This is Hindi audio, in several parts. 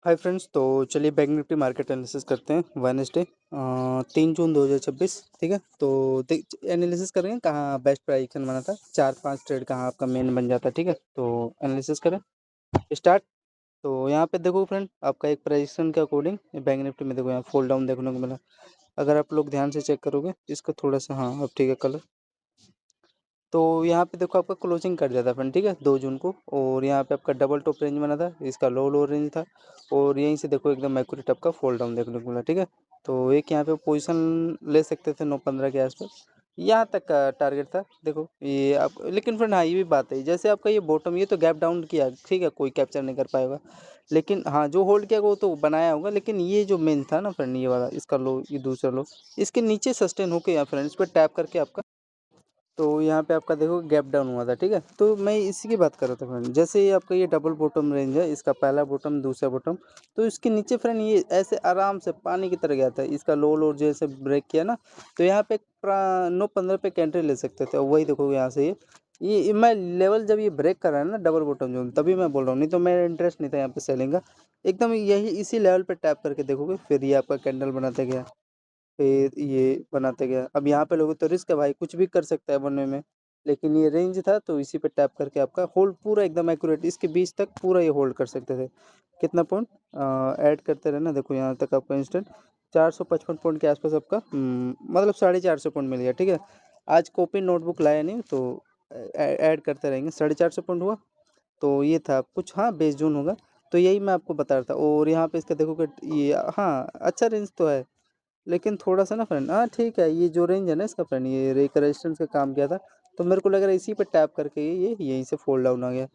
हाय फ्रेंड्स, तो चलिए बैंक निफ्टी मार्केट एनालिसिस करते हैं। वेडनेसडे 3 जून 2026। ठीक है, तो एनालिसिस करेंगे कहाँ बेस्ट प्राइस बना था, 4-5 ट्रेड कहाँ आपका मेन बन जाता है। ठीक है, तो एनालिसिस करें, स्टार्ट। तो यहाँ पे देखो फ्रेंड, आपका एक प्राइसन के अकॉर्डिंग बैंक निफ्टी में देखो यहाँ फॉल डाउन देखने को मिला। अगर आप लोग ध्यान से चेक करोगे इसका थोड़ा सा, हाँ अब ठीक है कलर। तो यहाँ पे देखो आपका क्लोजिंग कर जाता फ्रेंड, ठीक है, 2 जून को। और यहाँ पे आपका डबल टॉप रेंज बना था, इसका लो लो रेंज था। और यहीं से देखो एकदम एक्यूरेट आपका फॉल डाउन देखने को मिला। ठीक है, तो एक यहाँ पे पोजीशन ले सकते थे 9:15 के आसपास, यहाँ तक का टारगेट था। देखो ये आप, लेकिन फ्रेंड हाँ ये भी बात है, जैसे आपका ये बॉटम, ये तो गैप डाउन किया, ठीक है, कोई कैप्चर नहीं कर पाएगा। लेकिन हाँ जो होल्ड किया वो तो बनाया होगा, लेकिन ये जो मेन था ना फ्रेंड, ये वाला इसका लो, ये दूसरा लो, इसके नीचे सस्टेन होके यहाँ फ्रेंड इस पर टैप करके आपका, तो यहाँ पे आपका देखो गैप डाउन हुआ था। ठीक है, तो मैं इसी की बात कर रहा था फ्रेंड, जैसे ये आपका ये डबल बॉटम रेंज है, इसका पहला बॉटम दूसरा बॉटम, तो इसके नीचे फ्रेंड ये ऐसे आराम से पानी की तरह गया था, इसका लो लो जैसे ब्रेक किया ना, तो यहाँ पे 9:15 पे कैंट्री ले सकते थे। और वही देखो यहाँ से ये मैं लेवल जब ये ब्रेक कर रहा है ना डबल बॉटम जोन, तभी मैं बोल रहा हूँ, नहीं तो मेरा इंटरेस्ट नहीं था यहाँ पे सेलिंग का। एकदम यही इसी लेवल पे टैप करके देखोगे, फिर ये आपका कैंडल बनाते गया, फिर ये बनाते गया। अब यहाँ पे लोगों तो रिस्क है भाई, कुछ भी कर सकता है बनने में, लेकिन ये रेंज था तो इसी पे टैप करके आपका होल्ड पूरा एकदम एक्यूरेट, इसके बीच तक पूरा ये होल्ड कर सकते थे। कितना पॉइंट ऐड करते रहना, देखो यहाँ तक आपका इंस्टेंट 455 पॉइंट के आसपास आपका, मतलब 450 पॉइंट मिल गया। ठीक है, आज कॉपी नोटबुक लाया नहीं तो ऐड करते रहेंगे। 450 पॉइंट हुआ, तो ये था कुछ, हाँ 20 जून होगा। तो यही मैं आपको बता रहा था। और यहाँ पे इसका देखो कि ये, हाँ अच्छा रेंज तो है, लेकिन थोड़ा सा ना फ्रेंड, हाँ ठीक है, ये जो रेंज है ना इसका फ्रेंड, ये रेक रेजिस्टेंस का काम किया था, तो मेरे को लग रहा है इसी पे टैप करके ये यहीं से फोल्ड डाउन आ गया।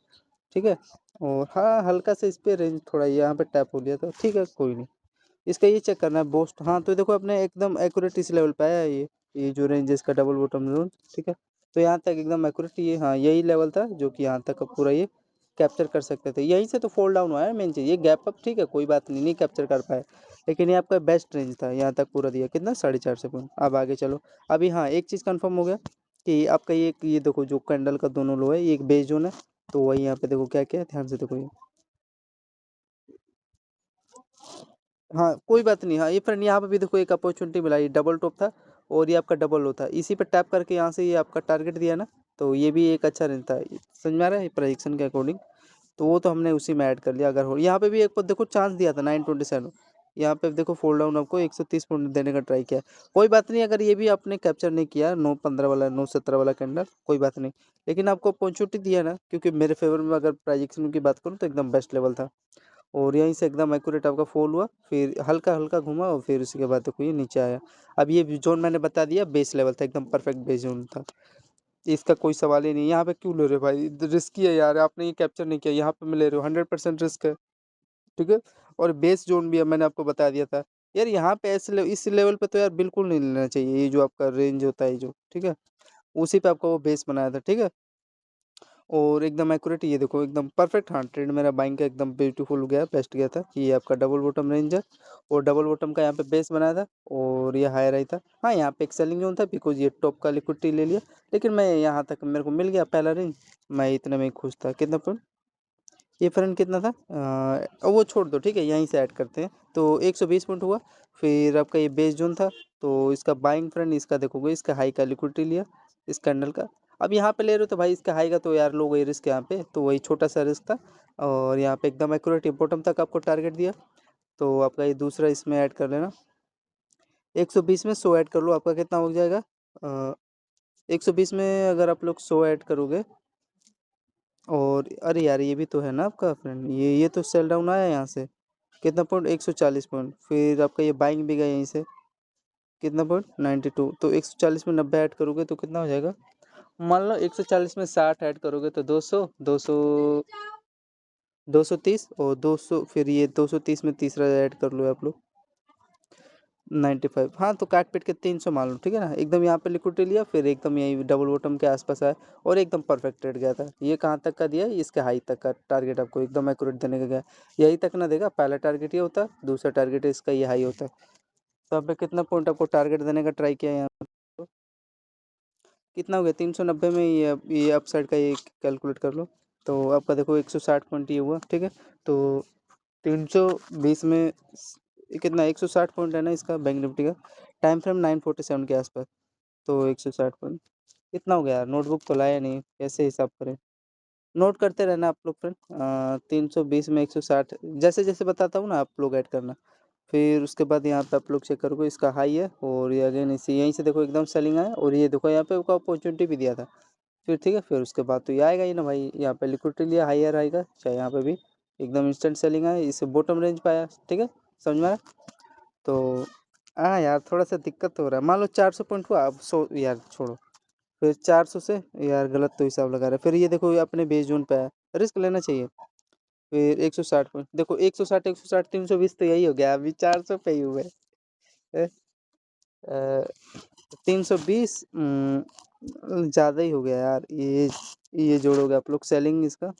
ठीक है, और हाँ हल्का सा इस पे रेंज थोड़ा यहाँ पे टैप हो लिया, तो ठीक है कोई नहीं। इसका ये चेक करना है बोस्ट, हाँ तो देखो अपने एकदम एक्यूरेट इस लेवल पे आया है ये जो रेंज है इसका डबल बॉटम जोन। ठीक है, तो यहाँ तक एकदम एक्यूरेट, ये हाँ यही लेवल था जो कि यहाँ तक का पूरा ये कैप्चर कर सकते थे। यहीं से तो फोल्ड डाउन हुआ है मेन चीज़, ये गैप अप ठीक है कोई बात नहीं, नहीं कैप्चर कर पाए, लेकिन ये आपका बेस्ट रेंज था, यहाँ तक पूरा दिया कितना, 450 पॉइंट। अब आगे चलो। अभी हाँ एक चीज़ कंफर्म हो गया कि आपका ये देखो जो कैंडल का दोनों लो है, ये एक बेस जोन है, तो वही यहाँ पे देखो क्या क्या है, ध्यान से देखो ये, हाँ कोई बात नहीं। हाँ ये फ्रेंड यहाँ पे भी देखो एक अपॉर्चुनिटी मिला, ये डबल टॉप था और ये आपका डबल लो था, इसी पे टैप करके यहाँ से ये आपका टारगेट दिया ना, तो ये भी एक अच्छा रेंज था। समझ में आ रहा है प्रेडिक्शन के अकॉर्डिंग, तो वो तो हमने उसी में ऐड कर लिया। अगर हो यहाँ पे भी एक बार देखो चांस दिया था 927, यहाँ पे देखो फोल्ड डाउन आपको 130 पॉइंट देने का ट्राई किया। कोई बात नहीं, अगर ये भी आपने कैप्चर नहीं किया 9:15 वाला 9:17 वाला कैंडल, कोई बात नहीं, लेकिन आपको अपॉर्चुनिटी दिया ना, क्योंकि मेरे फेवर में अगर प्राइजेक्शन की बात करूँ तो एकदम बेस्ट लेवल था। और यहीं से एकदम एक्यूरेट आपका फॉल हुआ, फिर हल्का हल्का घुमा और फिर उसके बाद देखो ये नीचे आया। अब ये जोन मैंने बता दिया बेस लेवल था, एकदम परफेक्ट बेस जोन था, इसका कोई सवाल ही नहीं। यहाँ पे क्यों ले रहे हो भाई, रिस्की है यार, आपने ये कैप्चर नहीं किया, यहाँ पे मैं ले रहे हो, 100% रिस्क है। ठीक है, और बेस जोन भी है, मैंने आपको बता दिया था यार, यहाँ पे इस लेवल पे तो यार बिल्कुल नहीं लेना चाहिए, ये जो आपका रेंज होता है जो, ठीक है, उसी पे आपका वो बेस बनाया था। ठीक है, और एकदम एक्यूरेट, ये देखो एकदम परफेक्ट। हाँ ट्रेड मेरा बाइंग का एकदम ब्यूटीफुल गया, बेस्ट गया था। ये आपका डबल बॉटम रेंज है, और डबल बॉटम का यहाँ पे बेस बनाया था, और ये हायर आई था। हाँ यहाँ पे एक सेलिंग जोन था, बिकॉज ये टॉप का लिक्विडिटी ले लिया, लेकिन मैं यहाँ तक मेरे को मिल गया पहला रेंज, मैं इतने में ही खुश था। कितना पॉइंट, ये फ्रेंड कितना था, वो छोड़ दो, ठीक है यहीं से ऐड करते हैं। तो 120 पॉइंट हुआ। फिर आपका ये बेस जोन था, तो इसका बाइंग फ्रेंड, इसका देखोगे इसका हाई का लिक्विडिटी लिया, इस कैंडल का। अब यहाँ पे ले रहे हो तो भाई इसका हाई का तो यार लो गई रिस्क यहाँ पे, तो वही छोटा सा रिस्क था। और यहाँ पे एकदम एक्यूरेट बॉटम तक आपको टारगेट दिया, तो आपका ये दूसरा इसमें ऐड कर लेना। 120 में 100 ऐड कर लो, आपका कितना हो जाएगा, 120 में अगर आप लोग 100 ऐड करोगे, और अरे यार ये भी तो है ना आपका फ्रेंड, ये तो सेल डाउन आया यहाँ से, कितना पॉइंट, 140 पॉइंट। फिर आपका ये बाइंग भी गया यहीं से, कितना पॉइंट, 92। तो 140 में 90 ऐड करोगे तो कितना हो जाएगा, मान लो 140 में 60 ऐड करोगे तो 200, 230, और 200, फिर ये 230 में तीसरा ऐड कर लो आप लोग, 95। हाँ तो काट पीट के 300 मान लो, ठीक है ना, एकदम यहाँ पे लिक्विडिटी लिया, फिर एकदम यही डबल बॉटम के आसपास आया, और एकदम परफेक्ट रेट गया था। ये कहाँ तक का दिया, इसके हाई तक का टारगेट आपको एकदम एक्यूरेट देने का गया। यही तक ना देगा, पहला टारगेट ये होता, दूसरा टारगेट इसका ये हाई होता। तो अब कितना पॉइंट आपको टारगेट देने का ट्राई किया यहाँ पे, कितना हो गया, 390 में ये अपसाइड का ये कैलकुलेट कर लो। तो आपका देखो 160 पॉइंट ये हुआ, ठीक है। तो 320 में कितना 160 पॉइंट है ना इसका बैंक निफ्टी का। टाइम फ्रेम 947 के आसपास। तो 160 पॉइंट कितना हो गया यार, नोटबुक तो लाया नहीं, कैसे हिसाब करें। नोट करते रहना आप लोग फ्रेंड। 320 में 160 जैसे जैसे बताता हूँ ना आप लोग ऐड करना। फिर उसके बाद यहाँ पे आप लोग चेक करोगे, इसका हाई है और ये अगेन इसी यहीं से देखो एकदम सेलिंग आया, और ये देखो यहाँ पे उसका अपॉर्चुनिटी भी दिया था। फिर ठीक है, फिर उसके बाद तो ये आएगा ही ना भाई, यहाँ पे लिक्विडिटी लिया हायर आएगा, चाहे यहाँ पे भी एकदम इंस्टेंट सेलिंग आया, इसे बॉटम रेंज पाया। ठीक है, समझ में आया। तो हाँ यार, थोड़ा सा दिक्कत हो रहा है। मान लो 400 पॉइंट हुआ, अब 100 यार छोड़ो। फिर 400 से यार गलत तो हिसाब लगा रहा है। फिर ये देखो ये अपने बेस जोन पे है, रिस्क लेना चाहिए। फिर 160 पॉइंट देखो, 160 320 तो यही हो गया, अभी 400 पे ही हुए। 320 ज़्यादा ही हो गया यार, ये जोड़ोगे आप लोग सेलिंग इसका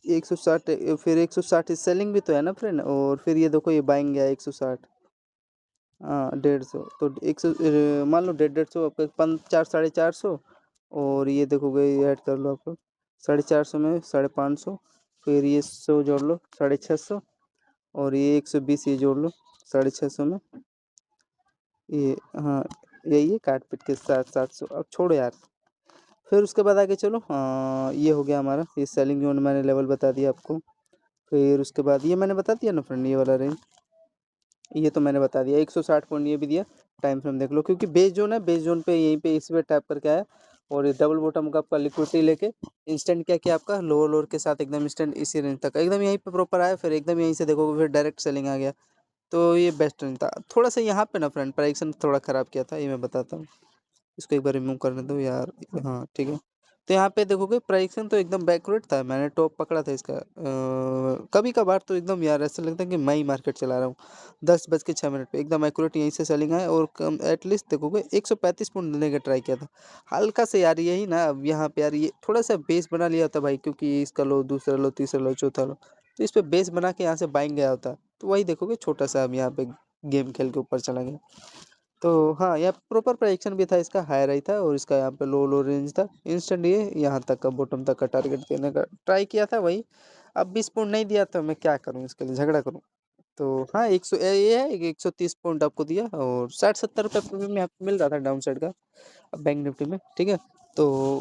160, फिर 160 सेलिंग भी तो है ना फ्रेंड, और फिर ये देखो ये बाइंग गया 160। हाँ 150 तो 100, मान लो 150 आपका 400 और ये देखोगे ये ऐड कर लो आप लोग 450 में 550, फिर ये 100 जोड़ लो 650, और ये 120 ये जोड़ लो 650 में ये। हाँ यही है, काट पीट के 700। अब छोड़ो यार, फिर उसके बाद आगे चलो। हाँ ये हो गया हमारा, ये सेलिंग जोन मैंने लेवल बता दिया आपको। फिर उसके बाद ये मैंने बता दिया ना फ्रेंड, ये वाला रेंज ये तो मैंने बता दिया 160 पॉइंट, ये भी दिया। टाइम फ्रेम देख लो, क्योंकि बेस जोन है, बेस जोन पे यहीं पे इसी पे टैप करके आया, और ये डबल बॉटम का आपका लिक्विडिटी लेके इंस्टेंट क्या किया आपका, लोअर लोअर के साथ एकदम इंस्टेंट इसी रेंज तक एकदम यहीं पे प्रॉपर आया, फिर एकदम यहीं से देखोगे फिर डायरेक्ट सेलिंग आ गया। तो ये बेस्ट रेंज था। थोड़ा सा यहाँ पे ना फ्रेंड प्राइसिंग थोड़ा ख़राब किया था, ये मैं बताता हूँ। इसको एक बार रिमूव करने दो यार। हाँ ठीक है, तो यहाँ पे देखोगे प्राइसिंग तो एकदम बैकवर्ड था, मैंने टॉप पकड़ा था इसका। कभी कभार तो एकदम यार ऐसा लगता है कि मैं ही मार्केट चला रहा हूँ। 10:06 पे एकदम एक्यूरेट यहीं से सेलिंग है, और कम एटलीस्ट देखोगे 135 पॉइंट देने का ट्राई किया था हल्का से यार, यही ना अब यहाँ पे यार ये थोड़ा सा बेस बना लिया होता भाई, क्योंकि इसका लो, दूसरा लो, तीसरा लो, चौथा लो, तो इस पे बेस बना के यहाँ से बाइंग गया होता, तो वही देखोगे छोटा सा अब यहाँ पे गेम खेल के ऊपर चला गया। तो हाँ, यह प्रॉपर प्राइजेक्शन भी था इसका, हायर ही था, और इसका यहाँ पे लो लो रेंज था। इंस्टेंट ये यहाँ तक का बॉटम तक का टारगेट देने का ट्राई किया था वही। अब 20 पॉइंट नहीं दिया तो मैं क्या करूँ, इसके लिए झगड़ा करूँ। तो हाँ 100 ये है कि 130 पॉइंट आपको दिया, और 60-70 रुपये प्रीमियम में आपको मिल रहा था डाउन साइड का बैंक निफ्टी में। ठीक है, तो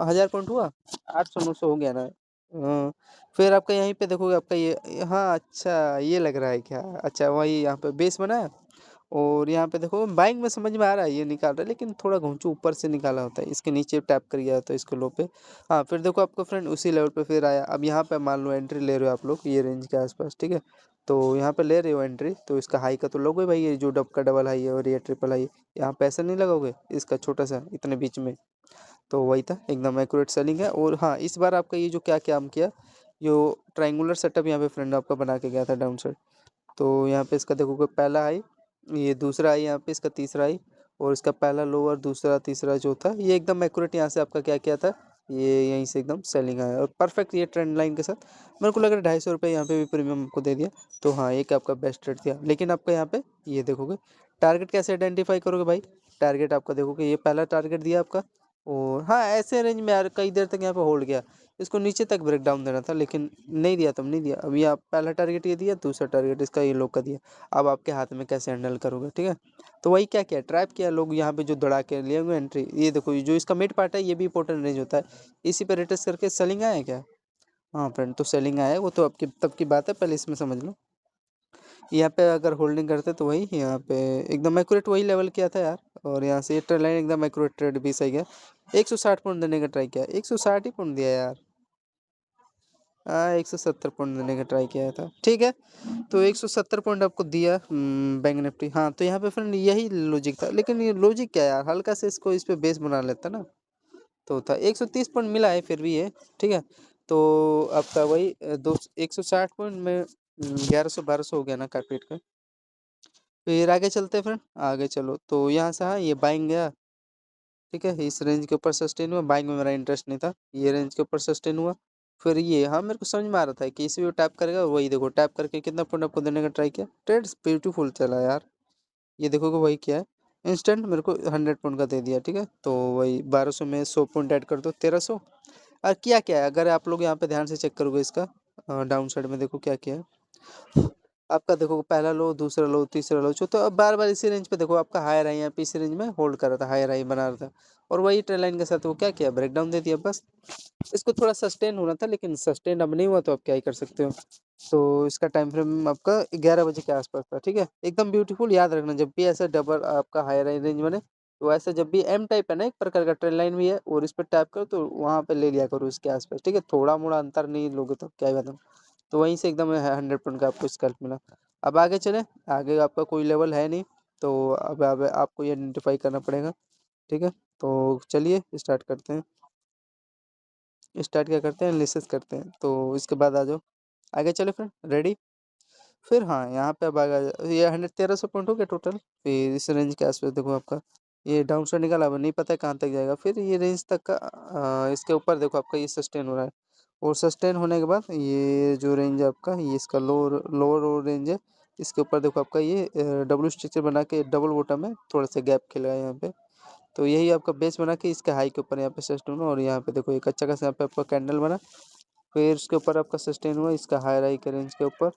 1000 पॉइंट हुआ, 800-900 हो गया ना। फिर आपका यहीं पे देखोगे आपका ये, हाँ अच्छा ये लग रहा है क्या, अच्छा वही यहाँ पे बेस बना है, और यहाँ पे देखो बाइंग में समझ में आ रहा है ये निकाल रहा है, लेकिन थोड़ा घुंचू ऊपर से निकाला होता है, इसके नीचे टैप कर गया होता है इसको लो पे। हाँ फिर देखो आपको फ्रेंड उसी लेवल पे फिर आया। अब यहाँ पे मान लो एंट्री ले रहे हो आप लोग ये रेंज के आसपास, ठीक है, तो यहाँ पे ले रहे हो एंट्री, तो इसका हाई का तो लोगे भाई, ये जो डब का डबल हाई है और ये ट्रिपल हाई, यहाँ पे ऐसा नहीं लगाओगे इसका छोटा सा इतने बीच में। तो वही था, एकदम एक्यूरेट सेलिंग है। और हाँ इस बार आपका ये जो क्या काम किया, जो ट्राइंगुलर सेटअप यहाँ पे फ्रेंड आपका बना के गया था डाउन साइड, तो यहाँ पे इसका देखोगे पहला आई, ये दूसरा आई, यहाँ पे इसका तीसरा आई, और इसका पहला लोअर, दूसरा, तीसरा, चौथा, ये एकदम एक्यूरेट यहाँ से आपका क्या किया था, ये यहीं से एकदम सेलिंग आया, और परफेक्ट ये ट्रेंड लाइन के साथ। मेरे को लग रहा है 250 रुपये यहाँ पे भी प्रीमियम आपको दे दिया। तो हाँ एक आपका बेस्ट ट्रेड दिया, लेकिन आपका यहाँ पे ये देखोगे टारगेट कैसे आइडेंटिफाई करोगे भाई। टारगेट आपका देखोगे ये पहला टारगेट दिया आपका, और हाँ ऐसे रेंज में यार कई देर तक यहाँ पे होल्ड किया, इसको नीचे तक ब्रेक डाउन देना था, लेकिन नहीं दिया, तुम नहीं दिया। अभी आप पहला टारगेट ये दिया, दूसरा टारगेट इसका ये लोग का दिया। अब आपके हाथ में कैसे हैंडल करोगे, ठीक है। तो वही क्या किया, ट्रैप किया लोग यहाँ पे, जो दौड़ा के लिए होंगे एंट्री, ये देखो ये जो इसका मिड पार्ट है ये भी इंपॉर्टेंट रेंज होता है, इसी पे रिटेस्ट करके सेलिंग आया है क्या। हाँ फ्रेंड, तो सेलिंग आया है, वो तो आपकी तब की बात है, पहले इसमें समझ लो। यहाँ पे अगर होल्डिंग करते तो वही यहाँ पे एकदम एक्यूरेट वही लेवल किया था यार, और यहाँ से ये ट्रेड लाइन एकदम एक्यूरेट ट्रेड भी सही गया। 160 पॉइंट देने का ट्राई किया, 160 ही पॉइंट दिया यार। हाँ 170 पॉइंट देने का ट्राई किया था, ठीक है। तो 170 पॉइंट आपको दिया बैंक निफ्टी। हाँ तो यहाँ पे फ्रेंड यही लॉजिक था, लेकिन ये लॉजिक क्या यार, हल्का से इसको इस पे बेस बना लेता ना, तो था 130 पॉइंट मिला है फिर भी ये, ठीक है। तो आपका वही 160 पॉइंट में 1100-1200 हो गया ना काट पीट का। फिर आगे चलते हैं फ्रेंड, आगे चलो। तो यहाँ से हाँ ये बाइंग गया, ठीक है, इस रेंज के ऊपर सस्टेन हुआ, बाइंग में मेरा इंटरेस्ट नहीं था, ये रेंज के ऊपर सस्टेन हुआ। फिर ये हाँ मेरे को समझ में आ रहा था कि इसी भी टैप करेगा, वही देखो टैप करके कितना पॉइंट आपको देने का ट्राई किया, ट्रेड ब्यूटीफुल चला यार। ये देखोगे वही क्या है, इंस्टेंट मेरे को 100 पॉइंट का दे दिया, ठीक है। तो वही 1200 में 100 पॉइंट ऐड कर दो, 1300, और किया क्या है, अगर आप लोग यहाँ पे ध्यान से चेक करोगे इसका डाउन साइड में देखो क्या किया है। आपका देखो पहला लो, दूसरा लो, तीसरा लो, चौथा, अब बार बार इसी रेंज पे देखो आपका हायर आई यहाँ पे इसी रेंज में होल्ड कर रहा था, हायर आई बना रहा था, और वही ट्रेंड लाइन के साथ वो क्या किया, ब्रेक डाउन दे दिया बस। इसको थोड़ा सस्टेन होना था, लेकिन सस्टेन अब नहीं हुआ, तो आप क्या ही कर सकते हो। तो इसका टाइम फ्रेम आपका 11 बजे के आसपास था, ठीक है, एकदम ब्यूटीफुल। याद रखना जब भी ऐसा डबल आपका हायर आई रेंज बने, तो ऐसा जब भी एम टाइप है ना, एक प्रकार का ट्रेंड लाइन भी है, और इस पर टैप करो तो वहाँ पे ले लिया करो इसके आसपास, ठीक है, थोड़ा मोड़ा अंतर नहीं लोगे तो क्या ही बताऊँ। तो वहीं से एकदम 100 पॉइंट का आपको स्कैल्प मिला। अब आगे चले, आगे आपका कोई लेवल है नहीं, तो अब आपको ये आइडेंटिफाई करना पड़ेगा, ठीक है। तो चलिए स्टार्ट करते हैं, स्टार्ट क्या करते हैं, एनालिसिस करते हैं। तो इसके बाद आ जाओ, आगे चले फ्रेंड, रेडी। फिर हाँ, यहाँ पे अब आगे ये 1300 पॉइंट हो गया टोटल। फिर इस रेंज के आसपास देखो आपका ये डाउन साइड निकाला, अब नहीं पता है कहाँ तक जाएगा, फिर ये रेंज तक का इसके ऊपर देखो आपका ये सस्टेन हो रहा है, और सस्टेन होने के बाद ये जो रेंज है आपका, ये इसका लोअर लोअर रेंज है, इसके ऊपर देखो आपका ये डब्ल्यू स्ट्रक्चर बना के डबल बॉटम है, थोड़ा सा गैप खिला है यहाँ पे। तो यही आपका बेस बना के इसके हाई के ऊपर यहाँ पे सस्टेन हुआ, और यहाँ पे देखो एक अच्छा खासा यहाँ पे आपका कैंडल बना, फिर उसके ऊपर आपका सस्टेन हुआ इसका हाई हाई के रेंज के ऊपर,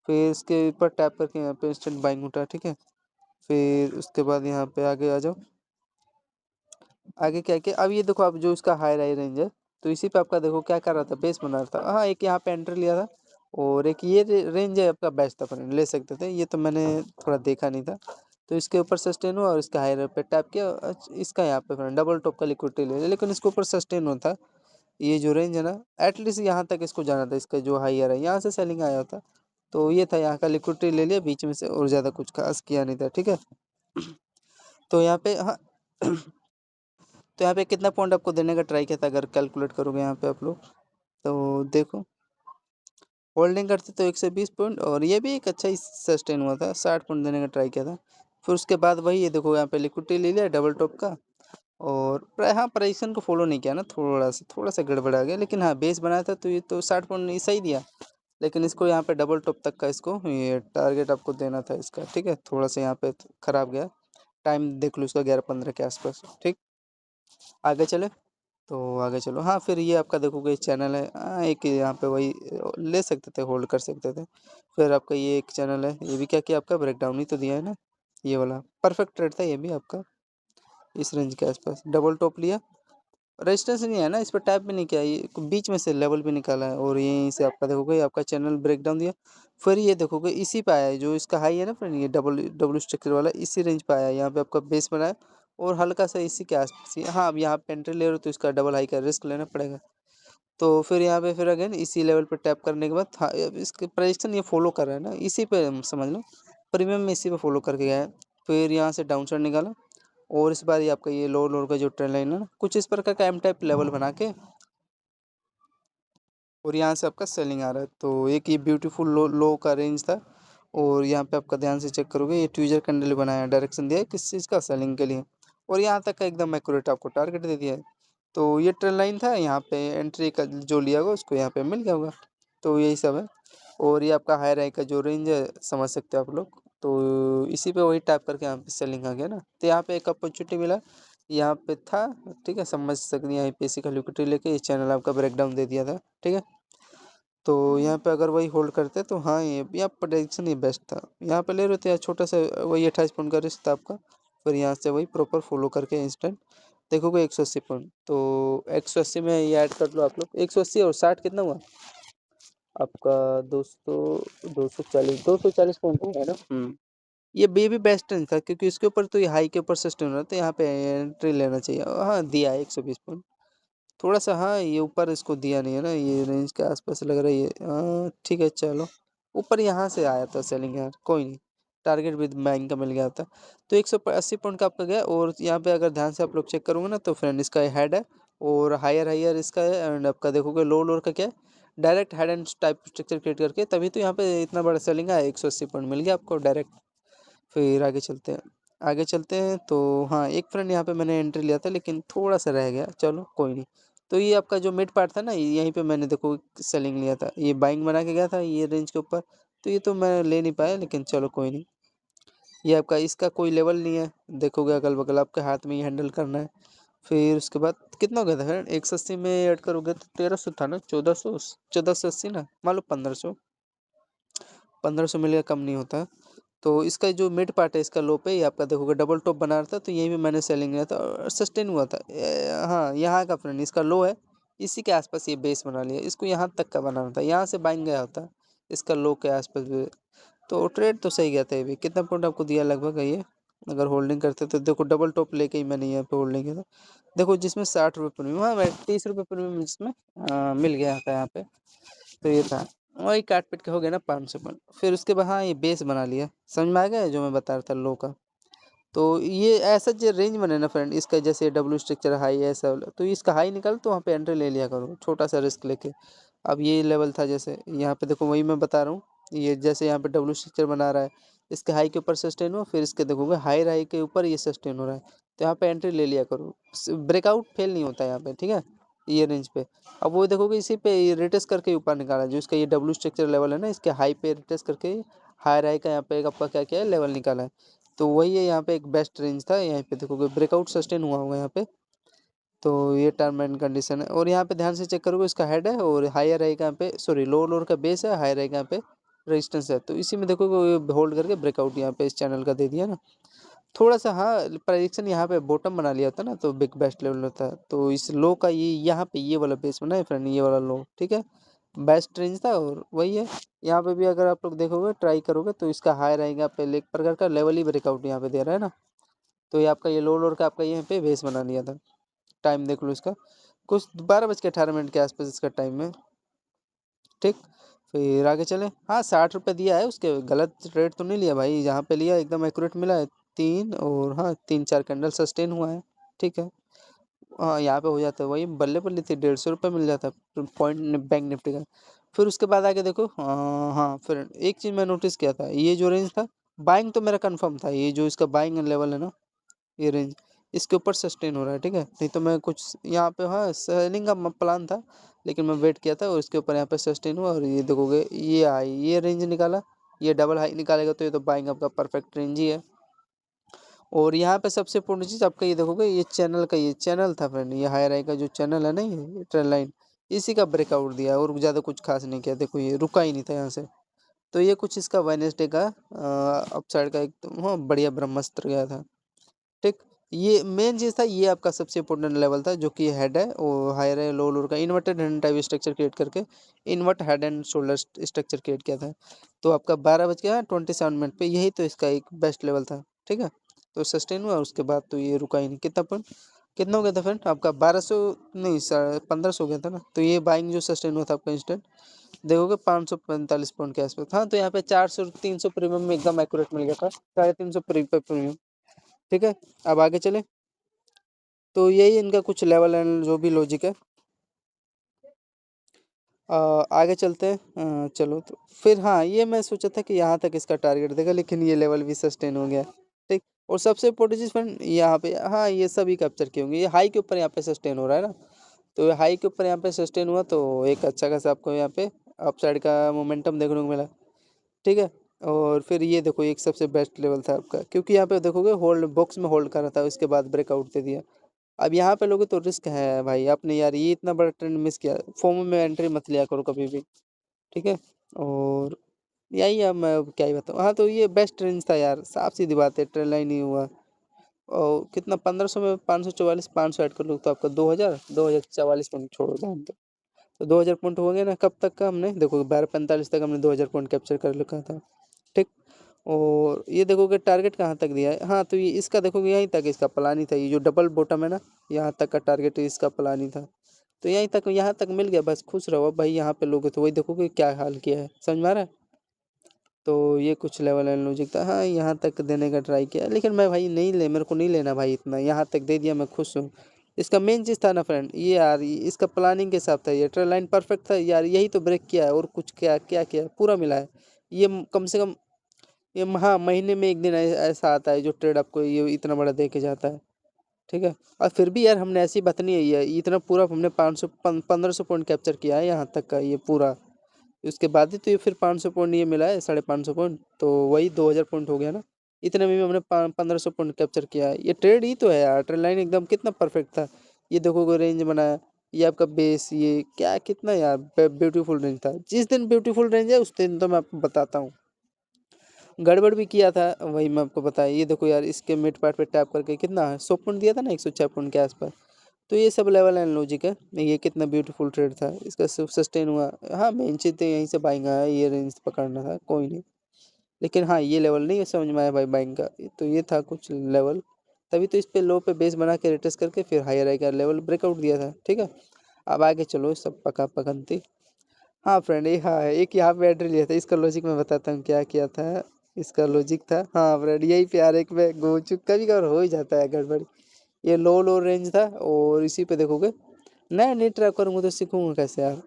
फिर इसके ऊपर टैप करके यहाँ पे इंस्टेंट बाइंग उठा, ठीक है। फिर उसके बाद यहाँ पे आगे आ जाओ, आगे क्या किया, अब ये देखो आप जो इसका हाई हाई रेंज है, तो इसी पे आपका देखो क्या कर रहा था, बेस बना रहा था। हाँ, एक यहाँ पे एंटर लिया था, और एक ये रेंज है आपका बेस्ट था, फ्रेंड ले सकते थे, ये तो मैंने थोड़ा देखा नहीं था। तो इसके ऊपर सस्टेन हुआ, और इसका हाई पे टैप किया, इसका यहाँ पे फ्रेंड डबल टॉप का लिक्विडिटी ले लिया, लेकिन इसके ऊपर सस्टेन होता, ये जो रेंज है ना, एटलीस्ट यहाँ तक इसको जाना था, इसका जो हाईयर है यहाँ से सेलिंग आया होता, तो ये था यहाँ का लिक्विडिटी ले लिया बीच में से, और ज़्यादा कुछ खास किया नहीं था, ठीक है। तो यहाँ पे हाँ तो यहाँ पे कितना पॉइंट आपको देने का ट्राई किया था, अगर कैलकुलेट करोगे यहाँ पे आप लोग, तो देखो होल्डिंग करते तो 120 पॉइंट, और ये भी एक अच्छा ही सस्टेन हुआ था, 60 पॉइंट देने का ट्राई किया था। फिर उसके बाद वही ये देखो यहाँ पे लिक्विडिटी ले लिया डबल टॉप का, और हाँ प्राइसन को फॉलो नहीं किया ना, थोड़ा सा गड़बड़ा गया, लेकिन हाँ बेस बनाया था, तो ये तो 60 पॉइंट नहीं सही दिया, लेकिन इसको यहाँ पे डबल टॉप तक का इसको ये टारगेट आपको देना था इसका, ठीक है। थोड़ा सा यहाँ पे खराब गया, टाइम देख लो इसका 11:15 के आसपास, ठीक। आगे चले, तो आगे चलो, हाँ फिर ये आपका देखोगे चैनल है, हाँ एक यहाँ पे वही ले सकते थे, होल्ड कर सकते थे। फिर आपका ये एक चैनल है, ये भी क्या किया आपका ब्रेकडाउन ही तो दिया है ना, ये वाला परफेक्ट ट्रेड था ये भी आपका, इस रेंज के आसपास डबल टॉप लिया, रेजिस्टेंस नहीं है ना, इस पर टैप भी नहीं किया, ये बीच में से लेवल भी निकाला है, और यहीं से आपका देखोगे आपका चैनल ब्रेकडाउन दिया। फिर ये देखोगे इसी पे आया है, जो इसका हाई है ना फ्रेंड, ये डबल डब्ल्यू स्ट्रक्चर वाला इसी रेंज पे आया है, यहाँ पे आपका बेस बनाया, और हल्का सा इसी के आसपास हाँ, अब यहाँ पे एंट्री ले रहे हो तो इसका डबल हाई का रिस्क लेना पड़ेगा। तो फिर यहाँ पे फिर अगेन इसी लेवल पे टैप करने के बाद हाँ, अब इसके प्रजेक्शन ये फॉलो कर रहा है ना, इसी पे समझ लो प्रीमियम में इसी पे फॉलो करके गया है। फिर यहाँ से डाउन साइड निकाला, और इस बार ये आपका ये लोअर लोअर का जो ट्रेंड लाइन है ना, कुछ इस प्रकार का एम टाइप लेवल बना के, और यहाँ से आपका सेलिंग आ रहा है, तो एक ये ब्यूटीफुल लो लो का रेंज था, और यहाँ पे आपका ध्यान से चेक करोगे ये ट्विजर कैंडल बनाया है, डायरेक्शन दिया है किस चीज़ का, सेलिंग के लिए, और यहाँ तक का एकदम एक्यूरेट आपको टारगेट दे दिया है। तो ये ट्रेंड लाइन था, यहाँ पे एंट्री का जो लिया होगा उसको यहाँ पे मिल गया होगा, तो यही सब है। और ये आपका हाई राई का जो रेंज है समझ सकते हो आप लोग, तो इसी पे वही टैप करके यहाँ पे सेलिंग आ गया ना, तो यहाँ पे एक अपॉर्चुनिटी मिला, यहाँ पे था, ठीक है, समझ सकते हैं, यहाँ पे इसी का लिक्विडिटी लेके इस चैनल आपका ब्रेकडाउन दे दिया था, ठीक है। तो यहाँ पे अगर वही होल्ड करते तो हाँ, ये यहाँ प्रोडिक्शन ये बेस्ट था, यहाँ पे ले रहे थे यार छोटा सा वही 28 पॉइंट का रिस्क था आपका, फिर यहाँ से वही प्रॉपर फॉलो करके इंस्टेंट देखोगे 180 पॉइंट, तो 180 में ये ऐड कर लो आप लोग, 180 और 60 कितना हुआ आपका, 200, 240 पॉइंट है ना। ये भी बेस्ट नहीं था, क्योंकि इसके ऊपर तो ये हाई के ऊपर सिस्टम रहा था, यहाँ पे एंट्री लेना चाहिए, हाँ दिया है 120 पॉइंट, थोड़ा सा हाँ ये ऊपर इसको दिया नहीं है ना, ये रेंज के आसपास लग रहा है ये, हाँ ठीक है चलो, ऊपर यहाँ से आया था सेलिंग यार, कोई नहीं, टारगेट भी बैंक का मिल गया था। तो 180 पॉइंट का आपका गया, और यहाँ पे अगर ध्यान से आप लोग चेक करोगे ना, तो फ्रेंड इसका हेड है, और हायर हायर इसका है, एंड आपका देखोगे लो लोअर का क्या है, direct head and type structure create करके, तभी तो यहाँ पे इतना बड़ा सेलिंग है, 180 पॉइंट मिल गया आपको डायरेक्ट। फिर आगे चलते हैं, आगे चलते हैं, तो हाँ एक फ्रेंड यहाँ पे मैंने एंट्री लिया था, लेकिन थोड़ा सा रह गया, चलो कोई नहीं। तो ये आपका जो मिड पार्ट था ना, यहीं पे मैंने देखो सेलिंग लिया था, ये बाइंग बना के गया था ये रेंज के ऊपर, तो ये तो मैं ले नहीं पाया, लेकिन चलो कोई नहीं। ये आपका इसका कोई लेवल नहीं है, देखोगे अगल बगल आपके हाथ में ही हैंडल करना है, फिर उसके बाद कितना हो गया था फ्रेंड, 180 में ऐड करोगे तो 1300 था ना, 1400, 1480 ना, मान लो 1500, 1500 मिलेगा, कम नहीं होता। तो इसका जो मिड पार्ट है इसका लो पे, ये आपका देखोगे डबल टॉप बना रहा था, तो यहीं पे मैंने सेलिंग लिया था और सस्टेन हुआ था। हाँ यहाँ का फ्रेंड इसका लो है, इसी के आसपास ये बेस बना लिया, इसको यहाँ तक का बनाना था, यहाँ से बाइंग गया होता इसका लो के आसपास भी। तो ट्रेड तो सही गया था, ये भी कितना पॉइंट आपको दिया लगभग है ये, अगर होल्डिंग करते तो देखो डबल टॉप लेके ही मैंने यहाँ पे होल्डिंग किया था। देखो जिसमें 60 रुपये प्रीमियम, हाँ मैं 30 रुपये प्रीमियम जिसमें मिल गया था यहाँ पे। तो ये था, वही काट पीट के हो गया ना 500 पॉइंट। फिर उसके बाद हाँ ये बेस बना लिया, समझ में आ गया जो मैं बता रहा था लो का। तो ये ऐसा जो रेंज बने ना फ्रेंड, इसका जैसे डब्ल्यू स्ट्रक्चर हाई है ऐसा वाला, तो इसका हाई निकाल तो वहाँ पे एंट्री ले लिया करो, छोटा सा रिस्क लेके। अब ये लेवल था, जैसे यहाँ पे देखो वही मैं बता रहा हूँ, ये जैसे यहाँ पे डब्ल्यू स्ट्रक्चर बना रहा है, इसके हाई के ऊपर सस्टेन हो, फिर इसके देखोगे हाई हाई के ऊपर ये सस्टेन हो रहा है, तो यहाँ पे एंट्री ले लिया करो, ब्रेकआउट फेल नहीं होता यहाँ पे, ठीक है, ये रेंज पे। अब वो देखोगे इसी पे ये रिटेस्ट करके ऊपर निकाला, जो इसका ये डब्ल्यू स्ट्रक्चर लेवल है ना, इसके हाई पे रिटेस्ट करके हाई हाई का यहाँ पे एक आपका क्या क्या है लेवल निकाला है। तो वही है, यहाँ पे एक बेस्ट रेंज था, यहाँ पे देखोगे ब्रेकआउट सस्टेन हुआ होगा यहाँ पे। तो ये टर्म एंड कंडीशन है, और यहाँ पे ध्यान से चेक करोगे, इसका हेड है और हायर रहेगा यहाँ पे, सॉरी लो लोअर का बेस है, हाई रहेगा यहाँ पे रेजिस्टेंस है। तो इसी में देखोगे होल्ड करके ब्रेकआउट यहाँ पे इस चैनल का दे दिया ना, थोड़ा सा हाँ प्रेडिक्शन यहाँ पे बॉटम बना लिया था ना, तो बिग बेस्ट लेवल होता है। तो इस लो का ये यहाँ पे ये वाला बेस बना है फ्रेंड, ये वाला लो, ठीक है, बेस्ट रेंज था और वही है। यहाँ पे भी अगर आप लोग देखोगे ट्राई करोगे तो इसका हाई रहेगा पहले, एक प्रकार का लेवल ही ब्रेकआउट यहाँ पे दे रहा है ना। तो ये आपका ये लो लोअर का आपका यहाँ पे बेस बना लिया था। टाइम देख लो इसका, कुछ 12:18 के आसपास इसका टाइम है, ठीक। फिर आगे चले, हाँ 60 रुपये दिया है, उसके गलत रेट तो नहीं लिया भाई, यहाँ पे लिया एकदम एक्यूरेट मिला है। तीन और हाँ 3-4 कैंडल सस्टेन हुआ है, ठीक है। हाँ यहाँ पे हो जाता है वही, बल्ले बल्ले थी 150 रुपये मिल जाता है पॉइंट बैंक निफ्टी का। फिर उसके बाद आगे देखो, हाँ फिर एक चीज़ मैं नोटिस किया था, ये जो रेंज था बाइंग तो मेरा कंफर्म था, ये जो इसका बाइंग लेवल है ना, ये रेंज इसके ऊपर सस्टेन हो रहा है, ठीक है। नहीं तो मैं कुछ यहाँ पे हाँ सेलिंग का प्लान था, लेकिन मैं वेट किया था और इसके ऊपर यहाँ पे सस्टेन हुआ, और ये देखोगे ये हाई ये रेंज निकाला, ये डबल हाई निकालेगा, तो ये तो बाइंग आपका परफेक्ट रेंज ही है। और यहाँ पे सबसे इम्पोर्टेंट चीज़ आपका ये देखोगे, ये चैनल का ये चैनल था फ्रेंड, ये हाई राई का जो चैनल है ना, ये ट्रेंड लाइन, इसी का ब्रेकआउट दिया और ज़्यादा कुछ खास नहीं किया। देखो ये रुका ही नहीं था यहाँ से। तो ये कुछ इसका वेडनेसडे का अपसाइड का एक हाँ बढ़िया ब्रह्मास्त्र गया था, ठीक। ये मेन चीज़ था, ये आपका सबसे इंपॉर्टेंट लेवल था, जो कि हेड है और हायर है लो लोअर का inverted hand type structure create करके invert head and shoulder structure create किया था। तो आपका 12:27 पे यही तो इसका एक बेस्ट लेवल था, ठीक है। तो सस्टेन हुआ, उसके बाद तो ये रुका ही नहीं। कितना पॉइंट, कितना हो गया था फ्रेंड आपका, 1200 नहीं 1500 हो गया था ना। तो ये बाइंग जो सस्टेन हुआ था आपका इंस्टेंट, देखोगे 545 पॉइंट के आसपास। हाँ तो यहाँ पे 400-300 प्रीमियम में एकदम एक्यूरेट मिल गया था, 350 प्रीमियम, ठीक है। अब आगे चले, तो यही इनका कुछ लेवल एंड जो भी लॉजिक है। आगे चलते हैं, चलो तो फिर हाँ ये मैं सोचा था कि यहाँ तक इसका टारगेट देगा, लेकिन ये लेवल भी सस्टेन हो गया, ठीक। और सबसे इम्पोर्टेंट चीज़ फ्रेंड यहाँ पे, हाँ ये सभी कैप्चर किए होंगे, ये हाई के ऊपर यहाँ पे सस्टेन हो रहा है ना। तो ये हाई के ऊपर यहाँ पे सस्टेन हुआ, तो एक अच्छा खासा आपको यहाँ पे अपसाइड का मोमेंटम देखने को मिला, ठीक है। और फिर ये देखो एक सबसे बेस्ट लेवल था आपका, क्योंकि यहाँ पे देखोगे होल्ड बॉक्स में होल्ड कर रहा था, उसके बाद ब्रेकआउट दे दिया। अब यहाँ पे लोगे तो रिस्क है भाई, आपने यार ये इतना बड़ा ट्रेंड मिस किया, फोमो में एंट्री मत लिया करो कभी भी, ठीक है। और यही अब मैं अब क्या ही बताऊँ, हाँ तो ये बेस्ट रेंज था यार, साफ सीधी बात है, ट्रेंड लाइन नहीं हुआ। और कितना 1500 में 544, 500 ऐड कर लो तो आपका 2044 पॉइंट छोड़ो जान तो 2000 पॉइंट हो गया ना। कब तक का हमने देखो 12:45 तक हमने 2000 पॉइंट कैप्चर कर रखा था, ठीक। और ये देखोगे टारगेट कहाँ तक दिया है, हाँ तो ये इसका देखोगे यहीं तक इसका प्लान ही था, ये जो डबल बॉटम है ना, यहाँ तक का टारगेट इसका प्लान ही था। तो यहीं तक यहाँ तक मिल गया, बस खुश रहो। अब भाई यहाँ पे लोगे तो वही देखोगे क्या हाल किया है, समझ में आ रहा है। तो ये कुछ लेवल एंड लॉजिक था, हाँ यहाँ तक देने का ट्राई किया, लेकिन मैं भाई नहीं ले, मेरे को नहीं लेना भाई इतना, यहाँ तक दे दिया मैं खुश हूँ। इसका मेन चीज़ था ना फ्रेंड, ये यार इसका प्लानिंग के हिसाब था, ये ट्रेल लाइन परफेक्ट था यार, यही तो ब्रेक किया है, और कुछ क्या क्या किया पूरा मिला है। ये कम से कम ये हाँ महीने में एक दिन ऐसा आता है जो ट्रेड आपको ये इतना बड़ा दे के जाता है, ठीक है। और फिर भी यार हमने ऐसी बात नहीं है, ये इतना पूरा हमने 500 1500 पॉइंट कैप्चर किया है यहाँ तक का ये पूरा। उसके बाद ही तो ये फिर 500 पॉइंट ये मिला है, 550 पॉइंट, तो वही 2000 पॉइंट हो गया ना। इतने में भी हमने 1500 पॉइंट कैप्चर किया है। ये ट्रेड ही तो है यार, ट्रेड लाइन एकदम कितना परफेक्ट था। ये देखो रेंज बनाया, ये आपका बेस, ये क्या कितना यार ब्यूटीफुल रेंज था। जिस दिन ब्यूटीफुल रेंज है उस दिन तो मैं आपको बताता हूँ। गड़बड़ भी किया था वही मैं आपको बताया। ये देखो यार, इसके मिड पार्ट पे टैप करके कितना 100 पॉइंट दिया था ना, 106 पॉइंट के आसपास। तो ये सब लेवल एंड लॉजिक है। ये कितना ब्यूटीफुल ट्रेड था, इसका सस्टेन हुआ। हाँ मेन चीज़ तो यहीं से बाइंग आया, ये रेंज पकड़ना था, कोई नहीं। लेकिन हाँ ये लेवल नहीं समझ में आया भाई बाइंग का, तो ये था कुछ लेवल। तभी तो इस पे लो पे बेस बना के रिटेस्ट करके फिर हायर आई का लेवल ब्रेकआउट दिया था, ठीक है। अब आगे चलो सब पका पकनती। हाँ फ्रेंड, ये हाँ एक यहाँ पे एंट्री लिया था, इसका लॉजिक मैं बताता हूँ क्या किया था। इसका लॉजिक था, हाँ फ्रेंड यही पे यार, एक में गो चुक कभी कभार हो ही जाता है गड़बड़। ये लो लो रेंज था और इसी पे देखोगे। नया नहीं ट्रैक करूँगा तो सीखूंगा कैसे यार।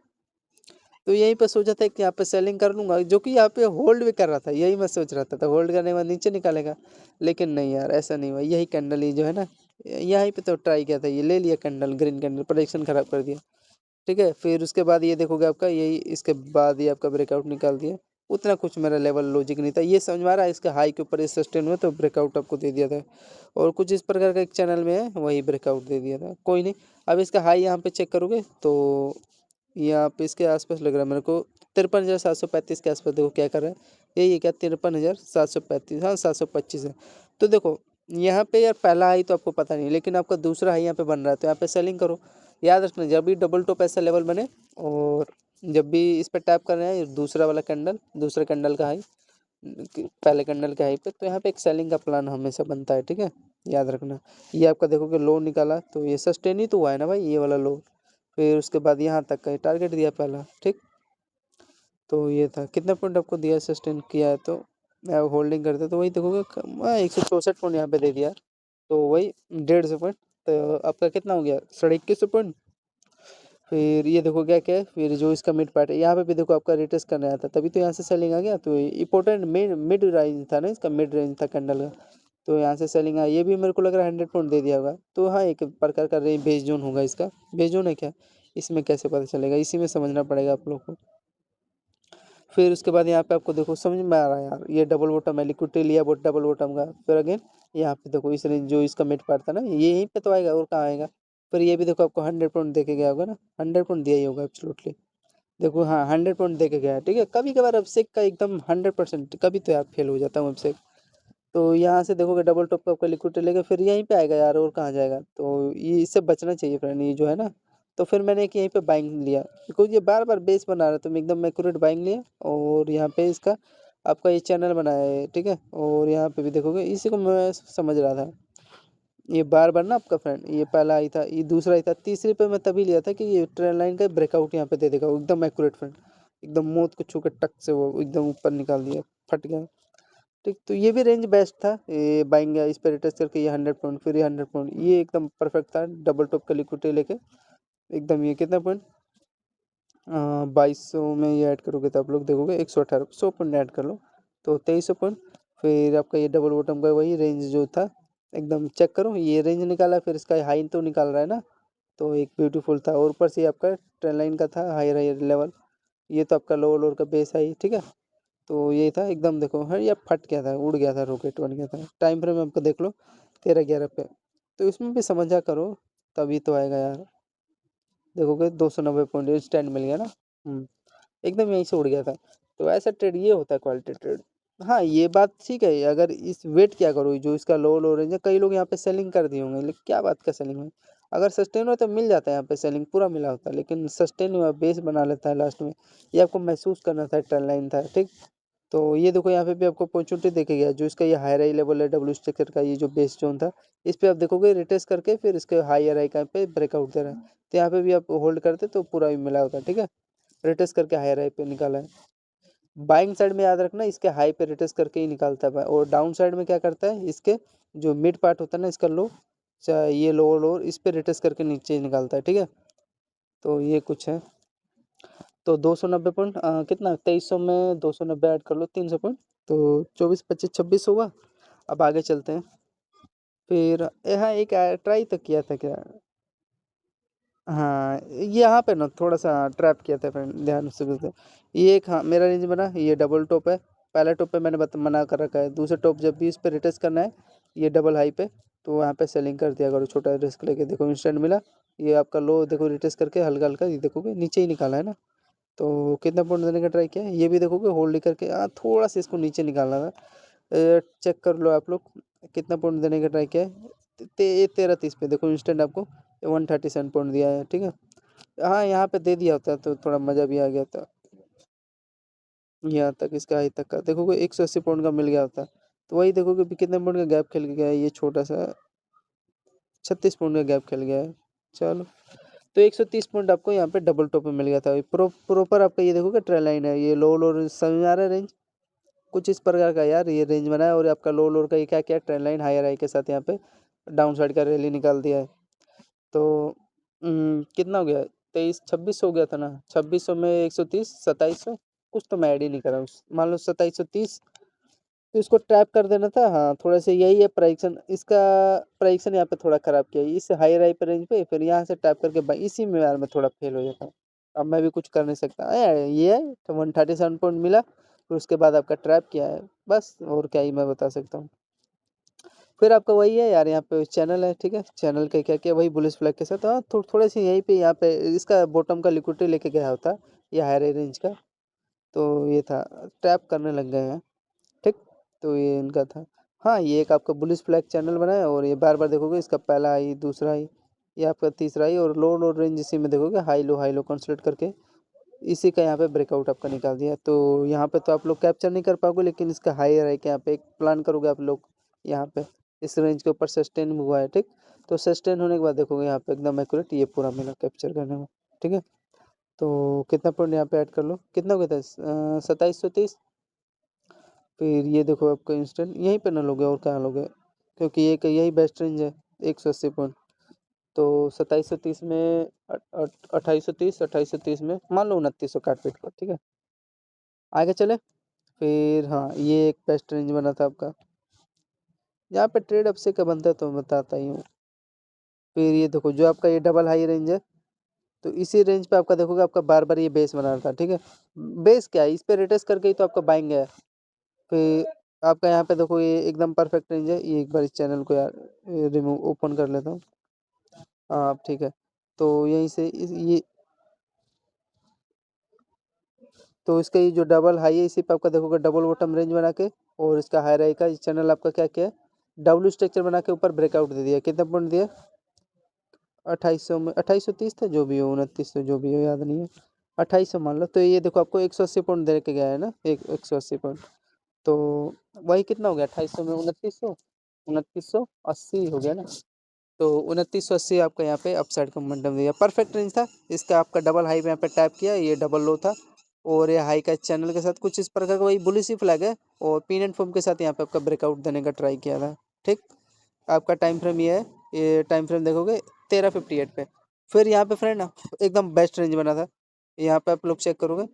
तो यहीं पे सोचा था कि यहाँ पे सेलिंग कर लूंगा, जो कि यहाँ पे होल्ड भी कर रहा था, यही मैं सोच रहा था। तो होल्ड करने के बाद नीचे निकालेगा, लेकिन नहीं यार ऐसा नहीं हुआ। यही कैंडल ये जो है ना, यहीं पे तो ट्राई किया था, ये ले लिया कैंडल, ग्रीन कैंडल, प्रोडक्शन खराब कर दिया, ठीक है। फिर उसके बाद ये देखोगे आपका यही, इसके बाद ये आपका ब्रेकआउट निकाल दिया। उतना कुछ मेरा लेवल लॉजिक नहीं था, ये समझ में आ रहा है। इसका हाई के ऊपर ये सस्टेन हुआ तो ब्रेकआउट आपको दे दिया था। और कुछ इस प्रकार का एक चैनल में है, वही ब्रेकआउट दे दिया था, कोई नहीं। अब इसका हाई यहाँ पे चेक करोगे तो यहाँ पे इसके आसपास लग रहा है मेरे को, 53,735 के आसपास। देखो क्या कर रहा है, यही है क्या, 53,735, हाँ 725 है। तो देखो यहाँ पे यार पहला हाई तो आपको पता नहीं, लेकिन आपका दूसरा हाई यहाँ पे बन रहा है, तो यहाँ पे सेलिंग करो। याद रखना, जब भी डबल टॉप ऐसा लेवल बने और जब भी इस पर टैप कर रहे हैं दूसरा वाला कैंडल, दूसरे कैंडल का हाई पहले कैंडल के हाई पे, तो यहाँ पे एक सेलिंग का प्लान हमेशा बनता है, ठीक है। याद रखना। ये आपका देखोगे लो निकाला तो ये सस्टेन ही तो हुआ है ना भाई, ये वाला लो। फिर उसके बाद यहाँ तक का टारगेट दिया पहला, ठीक। तो ये था, कितना पॉइंट आपको दिया सस्टेन किया है, तो आप होल्डिंग करते तो वही देखोगे 164 पॉइंट यहाँ पे दे दिया। तो वही 150 पॉइंट, तो आपका कितना हो गया, 2150 पॉइंट। फिर ये देखो क्या क्या है, फिर जो इसका मिड पार्ट है यहाँ पे भी देखो आपका रिटेस्ट करने आया था, तभी तो यहाँ से सेलिंग आ गया। तो इंपॉर्टेंट मिड रेंज था ना, इसका मिड रेंज था कैंडल का। तो यहाँ से सेलिंग आया, ये भी मेरे को लग रहा है 100 पॉइंट दे दिया होगा। तो हाँ एक प्रकार का रेंज बेस जोन होगा इसका। बेस जोन है क्या, इसमें कैसे पता चलेगा, इसी में समझना पड़ेगा आप लोग को। फिर उसके बाद यहाँ पे आपको देखो समझ में आ रहा है यार, ये डबल बॉटम है, लिक्विडिटी लिया वो डबल बॉटम का। फिर अगेन यहाँ पे देखो इस रेंज जो इसका मिड पार्ट था ना, ये यहीं पे तो आएगा, और कहाँ आएगा। फिर ये भी देखो आपको 100 पॉइंट देके गया होगा ना, 100 पॉइंट दिया ही होगा एब्सोल्युटली। देखो हाँ 100 पॉइंट देके गया है, ठीक है। कभी कभार अभिषेक का एकदम 100%, कभी तो यार फेल हो जाता हूँ अभिषेक। तो यहाँ से देखोगे डबल टॉप का आपका लिक्विडिटी लेगा, फिर यहीं पे आएगा यार, और कहाँ जाएगा। तो ये इससे बचना चाहिए फ्रेंड, ये जो है ना। तो फिर मैंने एक यहीं पे बाइंग लिया, बिकॉज ये बार बार बेस बना रहा है, तो मैं एकदम एक्यूरेट बाइंग लिया। और यहाँ पे इसका आपका ये चैनल बनाया है, ठीक है। और यहाँ पे भी देखोगे, इसी को मैं समझ रहा था। ये बार बार ना आपका फ्रेंड, ये पहला आई था, ये दूसरा आई था, तीसरे पे मैं तभी लिया था कि ये ट्रेंड लाइन का ब्रेकआउट यहाँ पे दे देगा, वो एकदम एक्यूरेट फ्रेंड। एकदम मौत को छू के टक से वो एकदम ऊपर निकाल दिया, फट गया, ठीक। तो ये भी रेंज बेस्ट था, ये बाइंग इस पर रिटेस्ट करके ये 100 पॉइंट, फिर ये 100 पॉइंट, ये एकदम परफेक्ट था डबल टॉप का लिक्विडिटी लेके। एकदम ये कितना पॉइंट, 2200 में ये ऐड करोगे तो आप लोग देखोगे 118, 100 पॉइंट ऐड कर लो तो 2300 पॉइंट। फिर आपका ये डबल बॉटम का वही रेंज जो था, एकदम चेक करो, ये रेंज निकाला, फिर इसका हाई तो निकाल रहा है ना। तो एक ब्यूटीफुल था, और ऊपर से आपका ट्रेंड लाइन का था हायर हायर लेवल। ये तो आपका लोअर लोअर का बेस हाई, ठीक है। तो ये था एकदम, देखो हाँ ये फट गया था, उड़ गया था, रॉकेट बन गया था। टाइम फ्रेम आपको देख लो 13-11 पे। तो इसमें भी समझा करो, तभी तो आएगा यार। देखोगे 290 पॉइंट स्टैंड मिल गया ना। एकदम यहीं से उड़ गया था। तो ऐसा ट्रेड ये होता है, क्वालिटी ट्रेड। हाँ ये बात ठीक है, अगर इस वेट क्या करो, जो इसका लो लो रेंज है, कई लोग यहाँ पे सेलिंग कर दिए होंगे, लेकिन क्या बात का सेलिंग है। अगर सस्टेन हो तो मिल जाता है यहाँ पे, सेलिंग पूरा मिला होता है, लेकिन सस्टेन हुआ बेस बना लेता है लास्ट में। ये आपको महसूस करना था, ट्रेंड लाइन था, ठीक। तो ये देखो यहाँ पे भी आपको अपॉर्चुनिटी देखे गया, जो इसका ये हायर हाई लेवल है डब्ल्यू स्ट्रक्चर का, ये जो बेस जोन था, इस पे आप देखोगे रिटेस्ट करके फिर इसके हायर हाई का पे ब्रेकआउट दे रहा है। तो यहाँ पे भी आप होल्ड करते तो पूरा भी मिला होता, ठीक है। रिटेस्ट करके हायर हाई पे निकाला है। बाइंग साइड में याद रखना, इसके हाई पे रिटेस्ट करके ही निकालता है, और डाउन साइड में क्या करता है, इसके जो मिड पार्ट होता है ना इसका लो, चाहे ये लोअर लोअर, इस पे रिटेस्ट करके नीचे निकालता है, ठीक है। तो ये कुछ है। तो 290 पॉइंट, कितना 2300 में 290 ऐड कर लो, 300 पॉइंट। तो 24, 25, 26 होगा। अब आगे चलते हैं। फिर यहाँ एक ट्राई तो किया था क्या, हाँ ये यहाँ पे ना थोड़ा सा ट्रैप किया था फ्रेंड, ध्यान से बोलते। ये एक हाँ मेरा रेंज बना, ये डबल टॉप है। पहले टॉप पे मैंने मना कर रखा है, दूसरे टॉप जब भी इस पे रिटेस्ट करना है ये डबल हाई पे, तो वहाँ पे सेलिंग कर दिया करो, छोटा रिस्क लेके। देखो इंस्टेंट मिला, ये आपका लो देखो रिटेस्ट करके हल्का हल्का ये देखोगे नीचे ही निकाला है ना, तो कितना पॉइंट देने का ट्राई किया है ये भी देखोगे, होल्ड करके थोड़ा सा इसको नीचे निकालना था। चेक कर लो आप लोग कितना पॉइंट देने का ट्राई किया है। 13:30 पे देखो इंस्टेंट आपको 137 पॉइंट दिया है, ठीक है। हाँ यहाँ पे दे दिया होता तो थोड़ा मज़ा भी आ गया था, यहाँ तक इसका हाई तक का देखोगे 180 पॉइंट का मिल गया होता। तो वही देखोगे भी कितने पॉइंट का गैप खेल गया है, ये छोटा सा 36 पॉइंट का गैप खेल गया है। चलो, तो 130 पॉइंट आपको यहाँ पे डबल टॉप में मिल गया था। प्रॉपर आपका ये देखोगे ट्रेल लाइन है, ये लो लो समझ में आ रहा है रेंज कुछ इस प्रकार का यार, ये रेंज बना है। और आपका लो लोर का ये क्या क्या ट्रेंड लाइन हायर हाई के साथ यहाँ पे डाउन साइड का रैली निकाल दिया है। तो कितना हो गया, 23-26 हो गया था ना, 2600 में 130, 2700 कुछ तो मैं ऐड ही नहीं कर रहा हूँ, मान लो 2730। तो इसको ट्रैप कर देना था। हाँ थोड़ा सा यही है प्राइक्सन, इसका प्राइक्सन यहाँ पे थोड़ा ख़राब किया है, इस हाई राई पे रेंज पे, फिर यहाँ से टैप करके इसी में यार मैं थोड़ा फेल हो जाता हूँ। अब मैं भी कुछ कर नहीं सकता ये है तो 137 पॉइंट मिला, फिर उसके बाद आपका ट्रैप किया है बस, और क्या ही मैं बता सकता हूँ। फिर आपका वही है यार, यहाँ पे चैनल है, ठीक है, चैनल का क्या क्या वही बुलिश फ्लैग के साथ। हाँ थोड़े से यहीं पे यहाँ पे इसका बॉटम का लिक्विडिटी लेके गया होता, ये हायर रेंज का, तो ये था ट्रैप करने लग गए हैं, ठीक। तो ये इनका था। हाँ ये एक आपका बुलिश फ्लैग चैनल बना है, और ये बार बार देखोगे इसका पहला हाई, दूसरा हाई, ये आपका तीसरा हाई, और लो रेंज इसी में देखोगे हाई लो कंसल्ट करके इसी का यहाँ पे ब्रेकआउट आपका निकाल दिया। तो यहाँ पे तो आप लोग कैप्चर नहीं कर पाओगे, लेकिन इसका हायर है कि यहाँ पे एक प्लान करोगे आप लोग, यहाँ पे इस रेंज के ऊपर सस्टेन हुआ है, ठीक। तो सस्टेन होने के बाद देखोगे यहाँ पे एकदम एक्यूरेट ये पूरा मिला कैप्चर करने में, ठीक है। तो कितना पॉइंट यहाँ पे ऐड कर लो, कितना हो गया था 2730। फिर ये देखो आपका इंस्टेंट यहीं पे ना लोगे और कहाँ लोगे, क्योंकि ये यही बेस्ट रेंज है 180 पॉइंट। तो 2730 में 2830 में मान लो 2900 काट पीट को, ठीक है। आगे चले, फिर हाँ ये एक बेस्ट रेंज बना था आपका, यहाँ पे ट्रेड अब से का बनता है तो मैं बताता ही हूँ। फिर ये देखो जो आपका ये डबल हाई रेंज है, तो इसी रेंज पे आपका देखोगे आपका बार बार ये बेस बना रहा था, ठीक है। बेस क्या है, इस पे रिटेस्ट करके ही तो आपका बाइंग है। फिर आपका यहाँ पे देखो ये एकदम परफेक्ट रेंज है, ये एक बार इस चैनल को यार रिमूव ओपन कर लेता हूँ। हाँ ठीक है, तो यहीं से ये तो इसका ये जो डबल हाई है इसी पे आपका देखोगे डबल बॉटम रेंज बना के, और इसका हाई राई का चैनल आपका क्या किया है, डब्ल्यू स्ट्रक्चर बना के ऊपर ब्रेकआउट दे दिया। कितना पॉइंट दिया, 2800 में 2830 था, जो भी हो 2900 जो भी हो याद नहीं है, 2800 मान लो। तो ये देखो आपको 180 पॉइंट दे के गया है ना, 180 पॉइंट। तो वही कितना हो गया 2800 में 2980 हो गया ना। तो 2980 आपका यहाँ पे अपसाइड का मोमेंटम दिया, परफेक्ट रेंज था इसका। आपका डबल हाई पे यहाँ पे टैप किया, ये डबल लो था, और ये हाई का चैनल के साथ कुछ इस प्रकार का वही बुलिश ही फ्लैग है, और पिन एंड फॉर्म के साथ यहाँ पे आपका ब्रेकआउट देने का ट्राई किया था, ठीक। आपका टाइम फ्रेम ये है, ये टाइम फ्रेम देखोगे 13:58 पे। फिर यहाँ पे फ्रेंड एकदम बेस्ट रेंज बना था, यहाँ पे आप लोग चेक करोगे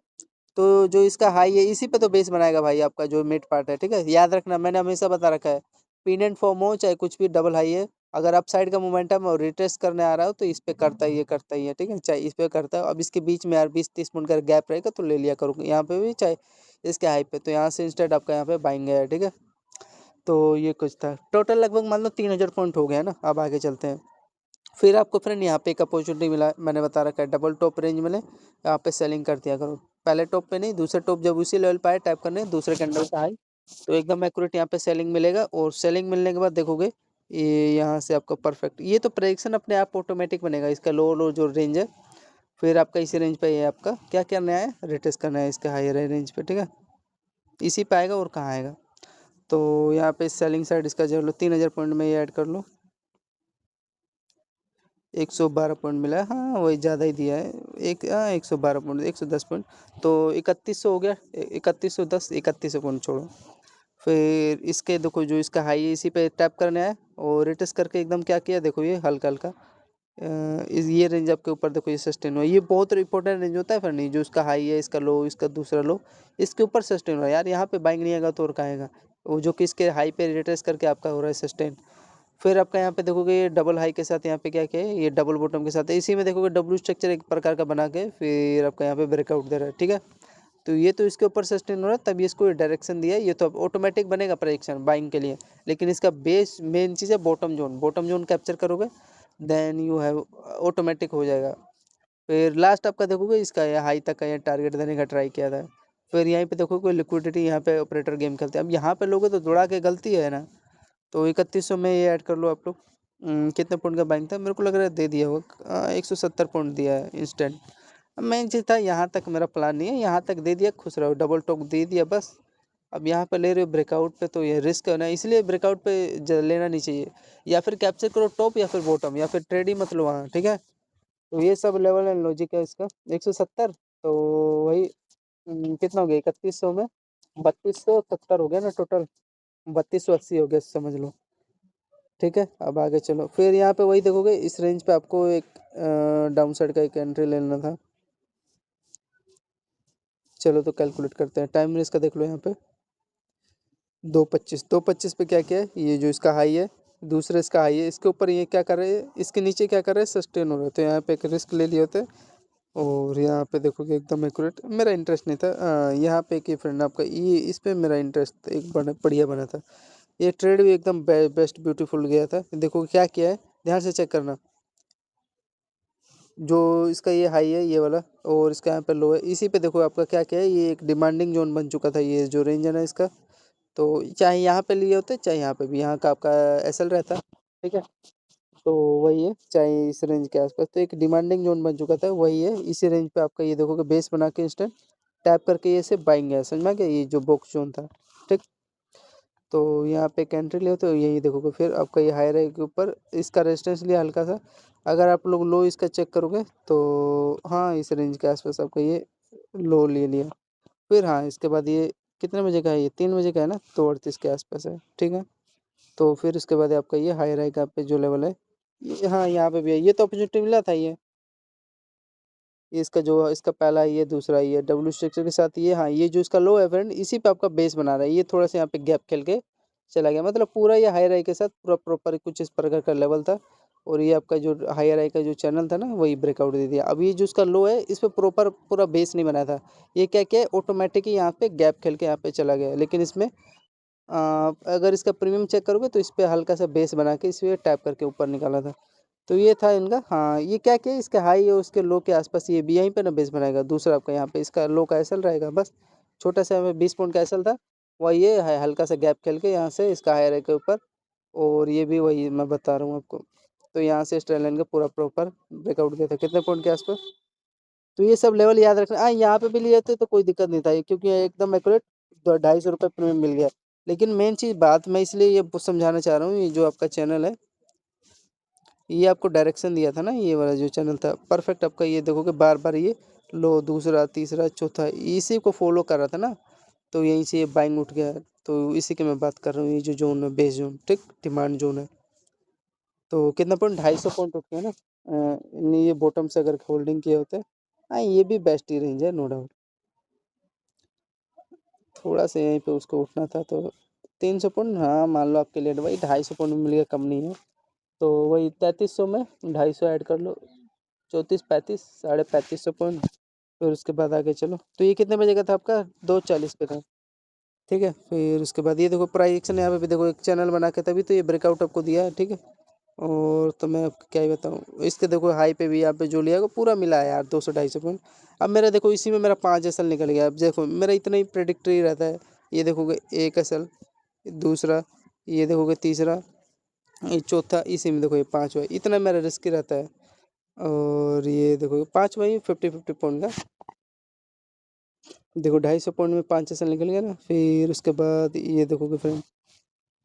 तो जो इसका हाई है इसी पे तो बेस बनाएगा भाई आपका जो मिड पार्ट है, ठीक है। याद रखना मैंने हमेशा बता रखा है, पिन एंड फॉर्म हो चाहे कुछ भी डबल हाई है, अगर अप साइड का मोमेंटम और रिटेस्ट करने आ रहा हो तो इस पे करता ही है, करता ही है, ठीक है। चाहे इस पे करता है, अब इसके बीच में यार 20-30 मिनट का गैप रहेगा तो ले लिया करो यहाँ पे भी, चाहे इसके हाई पे। तो यहाँ से इंस्टेंट आपका यहाँ पे बाइंग है, ठीक है। तो ये कुछ था, टोटल लगभग मान लो 3000 पॉइंट हो गया ना। अब आगे चलते हैं। फिर आपको फ्रेंड यहाँ पे एक अपॉर्चुनिटी मिला, मैंने बता रखा है डबल टॉप रेंज मिले, यहाँ पे सेलिंग कर दिया करो। पहले टॉप पे नहीं, दूसरे टॉप जब उसी लेवल पे आए टैप करने दूसरे कैंडल का हाई, तो एकदम एक्यूरेट यहाँ पे सेलिंग मिलेगा। और सेलिंग मिलने के बाद देखोगे ये यहाँ से आपका परफेक्ट, ये तो प्रेडिक्शन अपने आप ऑटोमेटिक बनेगा, इसका लो लो जो रेंज है। फिर आपका इसी रेंज पे ये आपका क्या करना है, रिटेस्ट करना है इसका हायर रेंज पे, ठीक है। इसी पे आएगा और कहाँ आएगा। तो यहाँ पे सेलिंग साइड इसका जो लो 3000 पॉइंट में ये ऐड कर लो, 112 पॉइंट मिला है, हाँ वही ज़्यादा ही दिया है, 112 पॉइंट 110 पॉइंट, तो 3100 हो गया, 3110 3100 पॉइंट छोड़ो। फिर इसके देखो जो इसका हाई है इसी पे टैप करना है, और रिटेस्ट करके एकदम क्या किया देखो ये हल्का हल्का ये रेंज आपके ऊपर देखो ये सस्टेन हुआ, ये बहुत इंपॉर्टेंट रेंज होता है। फिर नहीं जो इसका हाई है इसका लो इसका दूसरा लो इसके ऊपर सस्टेन हुआ यार, यहाँ पे बाइंग नहीं आएगा तो और कहाँ आएगा, वो जो कि इसके हाई पे रिटेस्ट करके आपका हो रहा है सस्टेन। फिर आपका यहाँ पे देखोगे ये डबल हाई के साथ यहाँ पे क्या क्या है, ये डबल बॉटम के साथ है, इसी में देखोगे डब्ल्यू स्ट्रक्चर एक प्रकार का बना के फिर आपका यहाँ पे ब्रेकआउट दे रहा है, ठीक है। तो ये तो इसके ऊपर सस्टेन हो रहा है, तभी इसको डायरेक्शन दिया है। ये तो अब ऑटोमेटिक बनेगा प्राइजेक्शन बाइंग के लिए, लेकिन इसका बेस मेन चीज़ है bottom zone. Bottom zone capture करोगे देन यू हैव ऑटोमेटिक हो जाएगा। फिर लास्ट आपका देखोगे इसका ये हाई तक का ये टारगेट देने का ट्राई किया था। फिर यहीं पे देखोगे लिक्विडिटी, यहाँ पे ऑपरेटर गेम खेलते हैं। अब यहाँ पे लोगे तो दौड़ा के गलती है ना, तो 3100 में ये ऐड कर लो आप लोग। कितने पॉइंट का बाइंग था, मेरे को लग रहा है दे दिया होगा, 170 पॉइंट दिया है इंस्टेंट। अब मेन चीज़ था यहाँ तक मेरा प्लान नहीं है, यहाँ तक दे दिया, खुश रहो, डबल टॉक दे दिया बस। अब यहाँ पे ले रहे हो ब्रेकआउट पे, तो ये रिस्क है ना, इसलिए ब्रेकआउट पे लेना नहीं चाहिए। या फिर कैप्चर करो टॉप या फिर बॉटम, या फिर ट्रेड ही मत लो वहाँ, ठीक है। तो ये सब लेवल एंड लॉजिक है इसका। 170 तो वही कितना हो गया 3100 में, 3270 हो गया ना टोटल, 3280 हो गया समझ लो, ठीक है। अब आगे चलो, फिर यहाँ पे वही देखोगे इस रेंज पे आपको एक डाउन साइड का एक एंट्री लेना था। चलो तो कैलकुलेट करते हैं, टाइम इसका देख लो यहाँ पे 225, 225 पे क्या क्या है, ये जो इसका हाई है, दूसरा इसका हाई है, इसके ऊपर ये क्या कर रहे हैं, इसके नीचे क्या कर रहे हैं, सस्टेन हो रहे हैं। तो यहाँ पे एक रिस्क ले लिए होते, और यहाँ पे देखोगे एकदम एक्यूरेट। मेरा इंटरेस्ट नहीं था, यहाँ पे एक फ्रेंड आपका ये इस पे मेरा इंटरेस्ट एक बढ़िया बना था। ये ट्रेड भी एकदम बेस्ट ब्यूटीफुल गया था। देखो क्या किया है, ध्यान से चेक करना। जो इसका ये हाई है ये वाला, और इसका यहाँ पे लो है, इसी पे देखो आपका क्या क्या है, ये एक डिमांडिंग जोन बन चुका था, ये जो रेंज है ना इसका। तो चाहे यहाँ पे लिए होते, चाहे यहाँ पे भी, यहाँ का आपका एसएल रहता, ठीक है। तो वही है, चाहे इस रेंज के आसपास, तो एक डिमांडिंग जोन बन चुका था, वही है। इसी रेंज पे आपका ये देखोगे बेस बना के इंस्टेंट टैप करके ये से बाइंग है, समझ में आ गया, ये जो बॉक्स जोन था, ठीक। तो यहाँ पे एक एंट्री ले तो यही देखोगे, फिर आपका ये हाई राइट के ऊपर इसका रेजिस्टेंस लिया हल्का सा। अगर आप लोग लो इसका चेक करोगे तो हाँ इस रेंज के आसपास आपका ये लो ले लिया। फिर हाँ इसके बाद ये कितने बजे का है, ये 3 बजे का है ना, तो 38 के आसपास है, ठीक है। तो फिर उसके बाद आपका ये हाई राइट का पे जो लेवल है, ये हाँ यहाँ पे भी है, ये तो अपॉर्चुनिटी मिला था ये इसका जो इसका पहला ये दूसरा ये डब्ल्यू स्ट्रक्चर के साथ ये, हाँ ये जो इसका लो है फ्रेंड, इसी पे आपका बेस बना रहा है। ये थोड़ा सा यहाँ पे गैप खेल के चला गया, मतलब पूरा ये हाई राई के साथ पूरा प्रॉपर कुछ इस प्रकार का लेवल था। और ये आपका जो हाई राई का जो चैनल था ना, वही ब्रेकआउट दे दिया। अब ये जो इसका लो है, इस पर प्रॉपर पूरा बेस नहीं बना था, ये क्या क्या ऑटोमेटिक ही यहाँ पे गैप खेल के यहाँ पे चला गया। लेकिन इसमें अगर इसका प्रीमियम चेक करोगे तो इस पर हल्का सा बेस बना के इस पर टैप करके ऊपर निकाला था। तो ये था इनका, हाँ ये क्या क्या इसके हाई और उसके लो के आसपास, ये भी यहीं पे ना बेस बनाएगा। दूसरा आपका यहाँ पे इसका लो का एसल रहेगा, बस छोटा सा 20 पॉइंट का एसल था, वही ये है, हल्का सा गैप खेल के यहाँ से इसका हाई के ऊपर। और ये भी वही मैं बता रहा हूँ आपको। तो यहाँ से स्ट्रेट लाइन का पूरा प्रॉपर ब्रेकआउट किया था कितने पॉइंट के आसपास। तो ये सब लेवल याद रखना। यहाँ पे भी लिए थे तो कोई दिक्कत नहीं था, क्योंकि एकदम एक्यूरेट 250 रुपये प्रीमियम मिल गया। लेकिन मेन चीज़ बात मैं इसलिए ये समझाना चाह रहा हूँ, ये जो आपका चैनल है, ये आपको डायरेक्शन दिया था ना, ये वाला जो चैनल था परफेक्ट आपका, ये देखोगे बार बार ये लो दूसरा तीसरा चौथा इसी को फॉलो कर रहा था ना, तो यहीं से ये बाइंग उठ गया है। तो इसी की मैं बात कर रहा हूँ, ये जो जोन है बेस जोन, ठीक डिमांड जोन है। तो कितना पॉइंट, 250 पॉइंट उठ गया ना, ये बॉटम से अगर होल्डिंग किए होते, हाँ ये भी बेस्ट ही रेंज है नो डाउट। थोड़ा सा यहीं पे उसको उठना था, तो 300 पॉइंट, हाँ मान लो आपके लिए भाई 250 पॉइंट में मिल गया, कम नहीं है। तो वही 3300 में 250 ऐड कर लो, 34 35 3550 पॉइंट। फिर उसके बाद आगे चलो, तो ये कितने बजे का था आपका, 2:40 पे था, ठीक है। फिर उसके बाद ये देखो प्राइस एक्शन, यहाँ पे भी देखो एक चैनल बना के तभी तो ये ब्रेकआउट आपको दिया है, ठीक है। और तो मैं आपको क्या ही बताऊँ, इसके देखो हाई पे भी यहाँ पे जो लिया है वो पूरा मिला है यार, 200 250 पॉइंट। अब मेरा देखो इसी में मेरा 5 एसल निकल गया। अब देखो मेरा इतना ही प्रेडिक्टरी रहता है, ये देखोगे एक एसल, दूसरा ये देखोगे तीसरा, ये चौथा, इसी में देखो ये पाँचवा, इतना मेरा रिस्क रहता है। और ये देखो पाँचवा ही 50-50 पॉइंट का, देखो 250 पॉइंट में 5 सेशन निकल गया ना। फिर उसके बाद ये देखोगे फ्रेंड,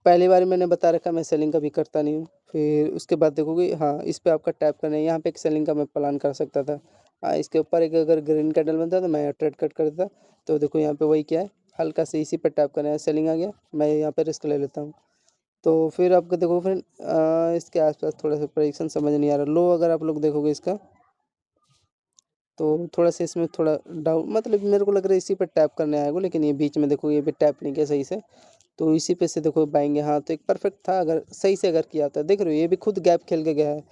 पहली बार मैंने बता रखा मैं सेलिंग कभी करता नहीं हूँ। फिर उसके बाद देखोगे हाँ इस पर आपका टैप करना है, यहाँ पे एक सेलिंग का मैं प्लान कर सकता था। हाँ इसके ऊपर एक अगर ग्रीन कैंडल बनता तो मैं ट्रेड कट कर देता। तो देखो यहाँ पे वही क्या है, हल्का से इसी पर टैप करना है, सेलिंग आ गया, मैं यहाँ पे रिस्क ले लेता हूँ। तो फिर आपको देखो फ्रेंड, इसके आसपास थोड़ा सा प्रेडिक्शन समझ नहीं आ रहा, लो अगर आप लोग देखोगे इसका, तो थोड़ा सा इसमें थोड़ा डाउन, मतलब मेरे को लग रहा है इसी पर टैप करने आएगा, लेकिन ये बीच में देखो ये भी टैप नहीं किया सही से, तो इसी पे से देखो बाएंगे, हाँ तो एक परफेक्ट था, अगर सही से अगर किया होता, देख रहे हो ये भी खुद गैप खेल के गया है।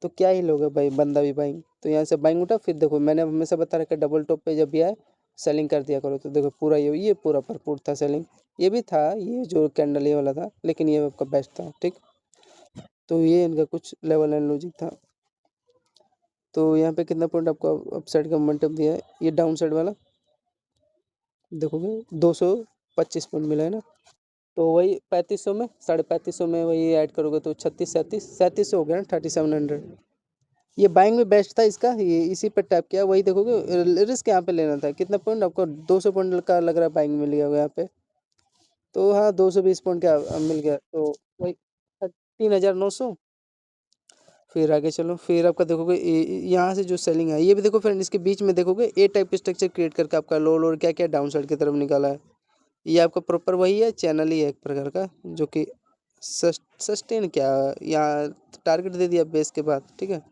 तो क्या ही लोग है भाई, बंदा भी बाइंग, तो यहाँ से बाइंग उठा। फिर देखो मैंने हमेशा बता रखा डबल टॉप पे जब भी आए सेलिंग कर दिया करो। तो देखो पूरा ये पूरा भरपूर था सेलिंग, ये भी था, ये जो कैंडल ये वाला था, लेकिन ये आपका बेस्ट था, ठीक। तो ये इनका कुछ लेवल एंड लॉजिक था। तो यहाँ पे कितना पॉइंट आपको अप साइड का मोमेंटम दिया है, ये डाउन साइड वाला देखोगे 225 पॉइंट मिला है ना। तो वही 3500 में 3550 में वही ऐड करोगे तो 3600 हो गया ना, 3700। ये बाइंग में बेस्ट था इसका, ये इसी पे टैप किया, वही देखोगे रिस्क यहाँ पे लेना था। कितना पॉइंट आपको 200 पॉइंट का लग रहा है बाइंग मिल गया होगा यहाँ पे। तो हाँ 220 पॉइंट का मिल गया, तो वही 3900। फिर आगे चलो, फिर आपका देखोगे यहाँ से जो सेलिंग है, ये भी देखो फ्रेंड, इसके बीच में देखोगे ए टाइप के स्ट्रक्चर क्रिएट करके आपका लो लो क्या क्या डाउन साइड की तरफ निकाला है। ये आपका प्रॉपर वही है, चैनल ही है एक प्रकार का, जो कि सस्टेन क्या, यहाँ टारगेट दे दिया बेस के बाद, ठीक है।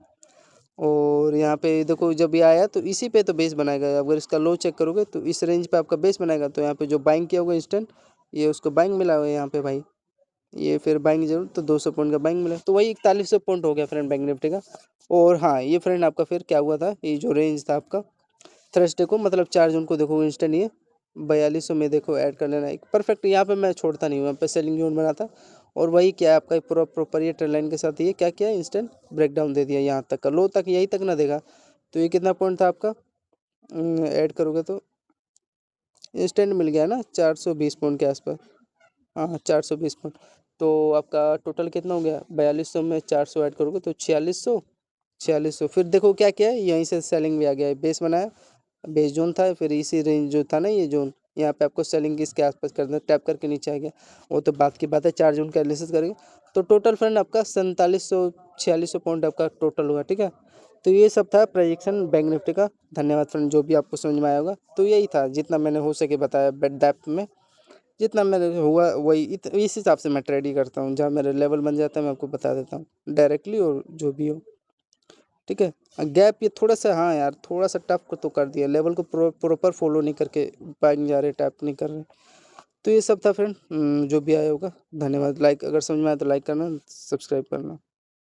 और यहाँ पे देखो जब ये आया तो इसी पे तो बेस बनाएगा। अगर इसका लो चेक करोगे तो इस रेंज पे आपका बेस बनाएगा। तो यहाँ पे जो बाइंग किया होगा इंस्टेंट, ये उसको बाइंग मिला हुआ है यहाँ पे भाई, ये फिर बाइंग जरूर, तो 200 पॉइंट का बाइंग मिला, तो वही 4100 पॉइंट हो गया फ्रेंड बैंक निफ्टी का। और हाँ ये फ्रेंड आपका फिर क्या हुआ था, ये जो रेंज था आपका थर्सडे को, मतलब 4 जून को देखो इंस्टेंट ये 4200 में देखो ऐड कर लेना एक परफेक्ट। यहाँ पे मैं छोड़ता नहीं हूँ, यहाँ पे सेलिंग जोन बना था। और वही क्या आपका पूरा प्रॉपर ये ट्रेंड लाइन के साथ ये क्या किया, इंस्टेंट ब्रेकडाउन दे दिया यहाँ तक का, लो तक यही तक ना देगा। तो ये कितना पॉइंट था आपका, ऐड करोगे तो इंस्टेंट मिल गया ना 420 पॉइंट के आसपास। हाँ 420 पॉइंट। तो आपका टोटल कितना हो गया, 4200 में 400 ऐड करोगे तो 4600। फिर देखो क्या क्या है, यहीं से सेलिंग भी आ गया है, बेस बनाया, बेस जोन था, फिर इसी रेंज जो था ना ये जोन, यहाँ पे आपको सेलिंग इसके आसपास कर देना, टैप करके नीचे आ गया। वो तो बात की बात है, 4 जून का एनालिसिस करेंगे। तो टोटल फ्रेंड आपका 4700 4600 पॉइंट आपका टोटल हुआ, ठीक है। तो ये सब था प्रेडिक्शन बैंक निफ्टी का। धन्यवाद फ्रेंड, जो भी आपको समझ में आया होगा। तो यही था जितना मैंने हो सके बताया डेप्थ में, जितना मेरे हुआ वही इस हिसाब से मैं ट्रेड ही करता हूँ। जहाँ मेरे लेवल बन जाता है मैं आपको बता देता हूँ डायरेक्टली, और जो भी हो, ठीक है। गैप ये थोड़ा सा, हाँ यार थोड़ा सा टफ तो कर दिया, लेवल को प्रॉपर फॉलो नहीं करके बाइंग जा रहे, टैप नहीं कर रहे। तो ये सब था फ्रेंड, जो भी आया होगा। धन्यवाद। लाइक अगर समझ में आया तो लाइक करना, सब्सक्राइब करना।